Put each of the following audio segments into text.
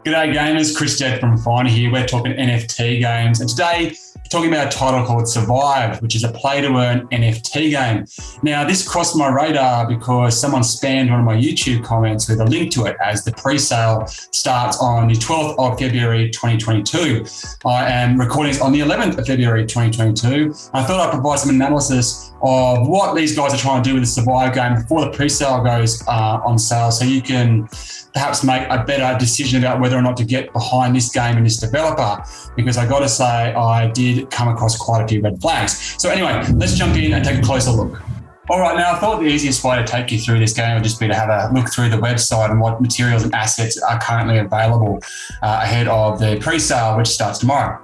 G'day gamers, Chris Stead from Finder here. We're talking NFT games, and today we're talking about a title called Survive, which is a play-to-earn NFT game. Now, this crossed my radar because someone spammed one of my YouTube comments with a link to it, as the pre-sale starts on the 12th of February 2022. I am recording this on the 11th of February 2022. I thought I'd provide some analysis of what these guys are trying to do with the Survive game before the pre-sale goes on sale, so you can perhaps make a better decision about whether or not to get behind this game and this developer, because I got to say I did come across quite a few red flags. So anyway, let's jump in and take a closer look. All right, now I thought the easiest way to take you through this game would just be to have a look through the website and what materials and assets are currently available ahead of the pre-sale, which starts tomorrow.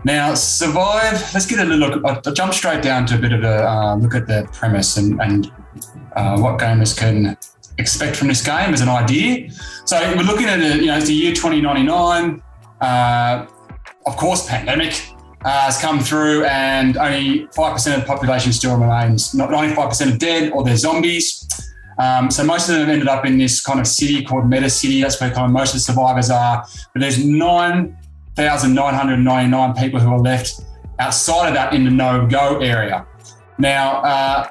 Now, Survive, let's get a little look. I'll jump straight down to a bit of a look at the premise and what gamers can expect from this game as an idea. So we're looking at it's the year 2099. Of course, pandemic has come through, and only 5% of the population still remains. Not 95% are dead or they're zombies. So most of them have ended up in this kind of city called Meta City. That's where kind of most of the survivors are. But there's 9,999 people who are left outside of that in the no-go area. Now,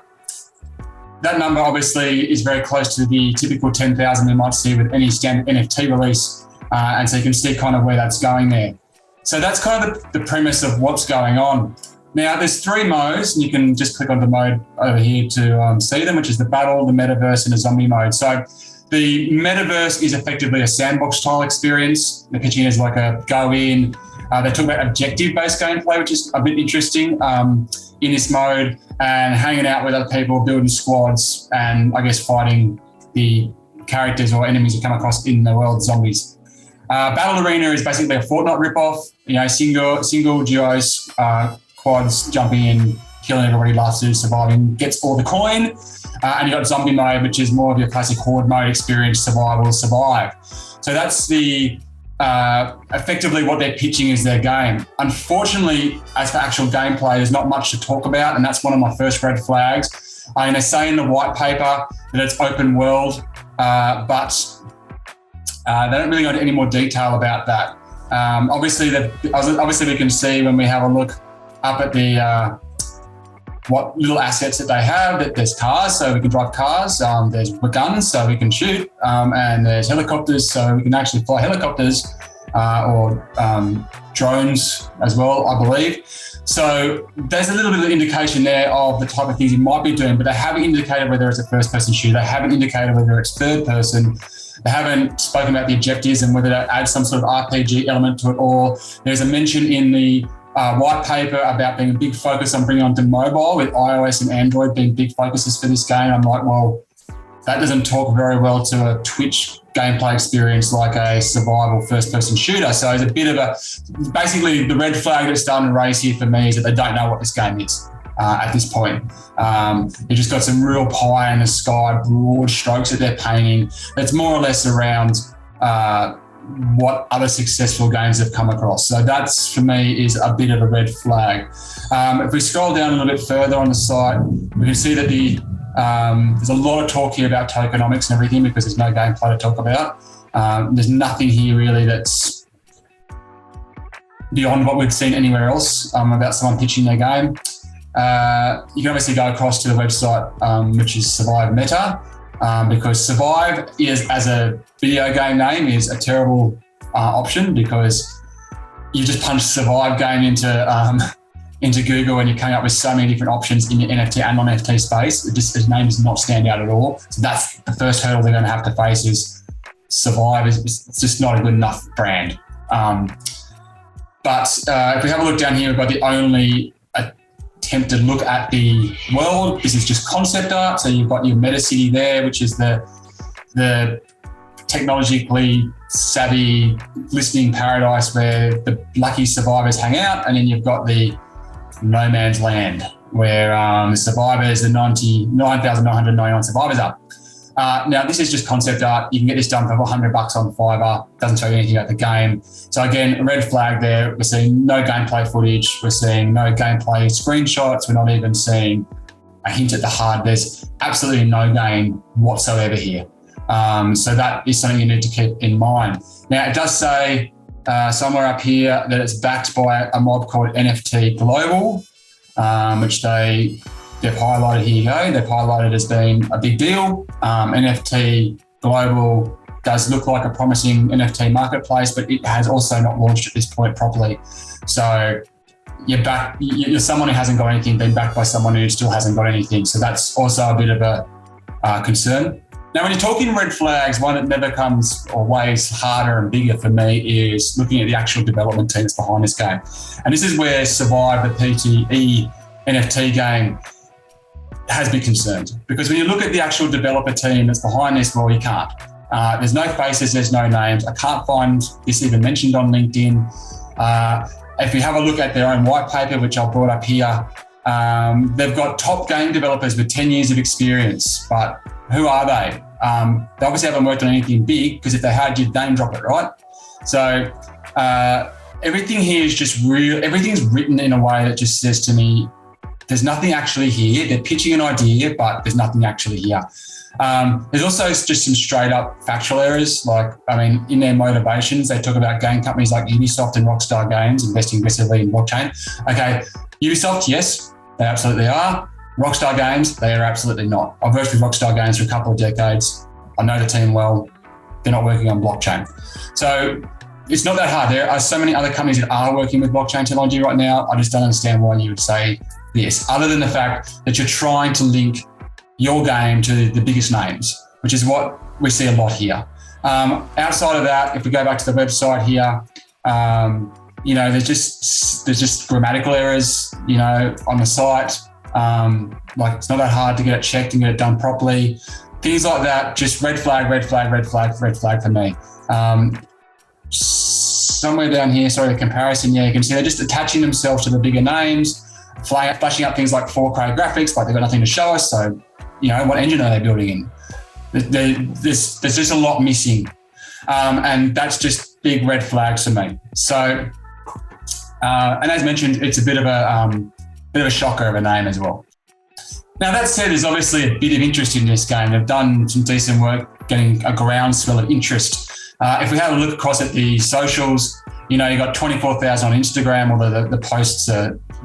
that number obviously is very close to the typical 10,000 you might see with any standard NFT release. And so you can see kind of where that's going there. So that's kind of the premise of what's going on. Now, there's three modes, and you can just click on the mode over here to see them, which is the battle, the metaverse, and the zombie mode. So the metaverse is effectively a sandbox style experience. The pitching is like a go in. They talk about objective-based gameplay, which is a bit interesting in this mode, and hanging out with other people, building squads, and I guess fighting the characters or enemies you come across in the world, zombies. Battle Arena is basically a Fortnite ripoff. Single duos, quads, jumping in, killing everybody, last two surviving gets all the coin. And you've got zombie mode, which is more of your classic horde mode experience, survival, survive. So that's the effectively what they're pitching is their game. Unfortunately, as for actual gameplay, there's not much to talk about, and that's one of my first red flags. They say in the white paper that it's open world, but they don't really go into any more detail about that. Obviously, we can see when we have a look up at the what little assets that they have, that there's cars, so we can drive cars, there's guns, so we can shoot, and there's helicopters, so we can actually fly helicopters, or drones as well, I believe. So there's a little bit of indication there of the type of things you might be doing, but they haven't indicated whether it's a first-person shooter, they haven't indicated whether it's third-person, they haven't spoken about the objectives and whether that adds some sort of RPG element to it, or there's a mention in the white paper about being a big focus on bringing onto mobile, with iOS and Android being big focuses for this game. I'm like, well, that doesn't talk very well to a Twitch gameplay experience like a survival first-person shooter. So it's a bit of basically the red flag that's starting to raise here for me is that they don't know what this game is at this point. They just got some real pie in the sky, broad strokes that they're painting. It's more or less around what other successful games have come across. So that's, for me, is a bit of a red flag. If we scroll down a little bit further on the site, we can see that there's a lot of talk here about tokenomics and everything, because there's no gameplay to talk about. There's nothing here really that's beyond what we've seen anywhere else about someone pitching their game. You can obviously go across to the website, which is Survive Meta, because Survive is, as a video game name, is a terrible option, because you just punch Survive game into Google and you're coming up with so many different options in your NFT and non-NFT space. Its name does not stand out at all. So that's the first hurdle they're going to have to face, is Survive. It's just not a good enough brand. But if we have a look down here, we've got the only attempted look at the world. This is just concept art. So you've got your Meta City there, which is the technologically savvy listening paradise where the lucky survivors hang out. And then you've got the no man's land where the survivors, the 99,999 survivors are. Now, this is just concept art. You can get this done for $100 on Fiverr. Doesn't tell you anything about the game. So again, a red flag there. We're seeing no gameplay footage. We're seeing no gameplay screenshots. We're not even seeing a hint at the HUD. There's absolutely no game whatsoever here. So that is something you need to keep in mind. Now, it does say somewhere up here that it's backed by a mob called NFT Global, which they've highlighted. Here you go. They've highlighted as being a big deal. NFT Global does look like a promising NFT marketplace, but it has also not launched at this point properly. So you're someone who hasn't got anything, being backed by someone who still hasn't got anything. So that's also a bit of a concern. Now, when you're talking red flags, one that never comes or weighs harder and bigger for me is looking at the actual development team that's behind this game. And this is where Survive, the P2E NFT game, has been concerned. Because when you look at the actual developer team that's behind this, well, you can't. There's no faces, there's no names. I can't find this even mentioned on LinkedIn. If you have a look at their own white paper, which I've brought up here, they've got top game developers with 10 years of experience, but who are they? They obviously haven't worked on anything big, because if they had, you'd name drop it, right? So everything here is just real. Everything's written in a way that just says to me, there's nothing actually here. They're pitching an idea, but there's nothing actually here. There's also just some straight up factual errors. In their motivations, they talk about game companies like Ubisoft and Rockstar Games investing aggressively in blockchain. Okay, Ubisoft, yes, they absolutely are. Rockstar Games, they are absolutely not. I've worked with Rockstar Games for a couple of decades. I know the team well. They're not working on blockchain. So it's not that hard. There are so many other companies that are working with blockchain technology right now. I just don't understand why you would say this, other than the fact that you're trying to link your game to the biggest names, which is what we see a lot here. Outside of that, if we go back to the website here, there's just grammatical errors, on the site. It's not that hard to get it checked and get it done properly. Things like that, just red flag for me. Somewhere down here, the comparison, you can see they're just attaching themselves to the bigger names, flashing up things like 4K graphics, like they've got nothing to show us. So, what engine are they building in? There's just a lot missing. And that's just big red flags for me. So, and as mentioned, it's a bit of a shocker of a name as well. Now, that said, there's obviously a bit of interest in this game. They've done some decent work getting a groundswell of interest. If we have a look across at the socials, you got 24,000 on Instagram, although the posts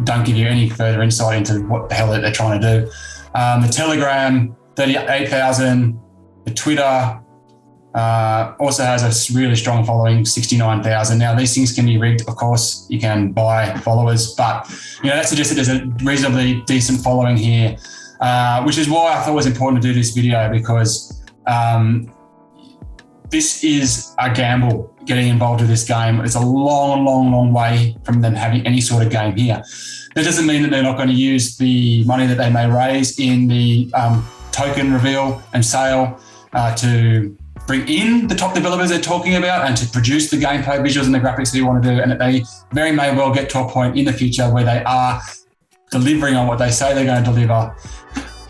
don't give you any further insight into what the hell they're trying to do. The Telegram, 38,000. The Twitter also has a really strong following, 69,000. Now, these things can be rigged, of course. You can buy followers, but that suggests that there's a reasonably decent following here, which is why I thought it was important to do this video, because this is a gamble, getting involved with this game. It's a long way from them having any sort of game here. That doesn't mean that they're not going to use the money that they may raise in the token reveal and sale to bring in the top developers they're talking about and to produce the gameplay visuals and the graphics that you want to do, and that they very may well get to a point in the future where they are delivering on what they say they're going to deliver.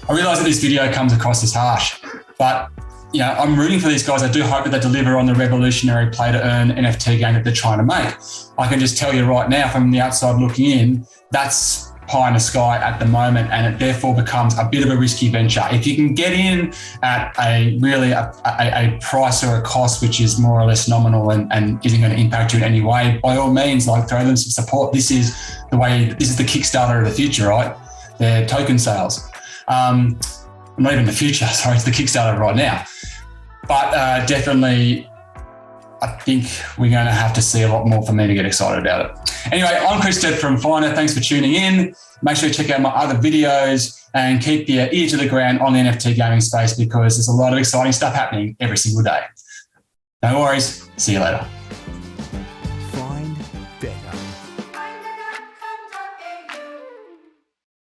I realise that this video comes across as harsh, but I'm rooting for these guys. I do hope that they deliver on the revolutionary play-to-earn NFT game that they're trying to make. I can just tell you right now, from the outside looking in, that's pie in the sky at the moment, and it therefore becomes a bit of a risky venture. If you can get in at a price or a cost which is more or less nominal and isn't going to impact you in any way, by all means, throw them some support. This is the Kickstarter of the future, right? They're token sales. Not even the future, sorry, it's the Kickstarter right now. But definitely, I think we're going to have to see a lot more for me to get excited about it. Anyway, I'm Stead from Finder. Thanks for tuning in. Make sure you check out my other videos and keep your ear to the ground on the NFT gaming space, because there's a lot of exciting stuff happening every single day. No worries. See you later.